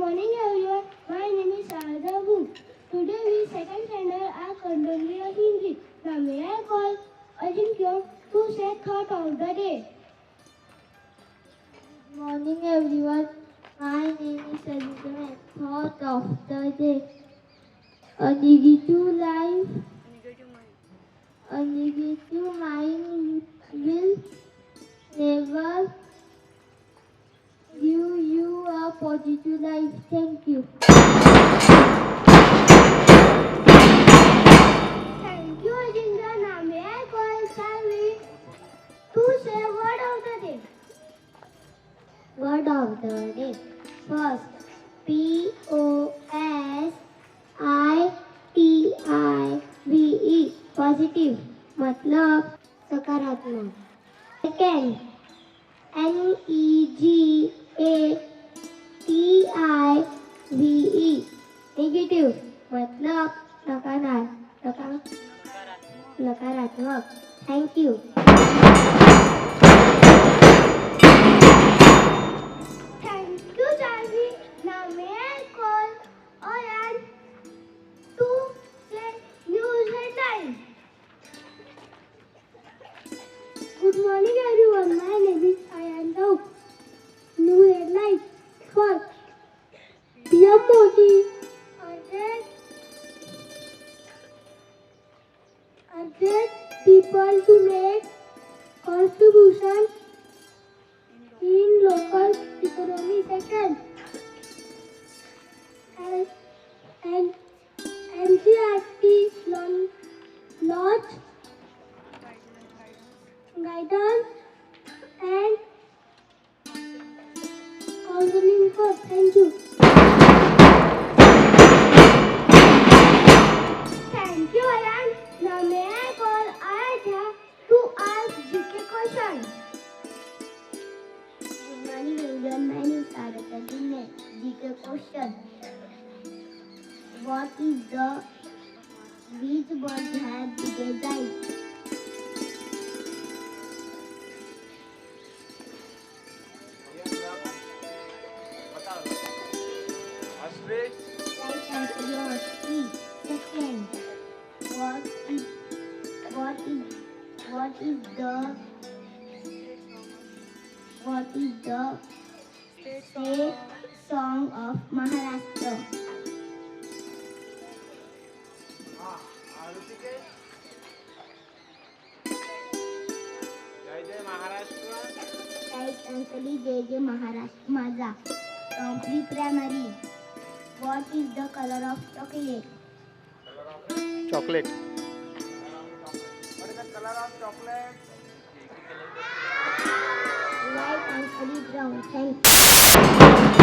morning everyone. My name is Radha Boom. Today we second standard are continuing Hindi. Now may I call Ajinkya to say thought of the day. Good morning everyone. My name is Ajinkya. Thought of the day. A negative life, a negative mind will never give you a positive life. Thank you. Thank you Ajinkya. Now may I call Salvi to say word of the day. Word of the day. First, positive. Positive मतलब सकारात्मक. Second, negative. Negative मतलब नकारात्मक. Thank you. Thank you Salvi. Now may I call Oyan to say news headline. Good morning everyone. My name is Ayan Rao. New headline. First, PM Modi urged people to make contribution in local economy. Second, and NCERT launch guidance and counseling for. Thank you. Thank you, Ayan. Now may I call Ayodhya to ask GK question. Good morning everyone. My name is Aradhya Dinne. GK question. What is the which bird has biggest eyes? Ostrich. Right answer yours. Second, what is the state song of Maharashtra? Hrishikesh. Jai Jai Maharashtra. Right answer is Jai Jai Maharashtra Maza. From pre-primary. What is the color of chocolate? Chocolate. What is the color of chocolate? Right answer is brown. Thank you.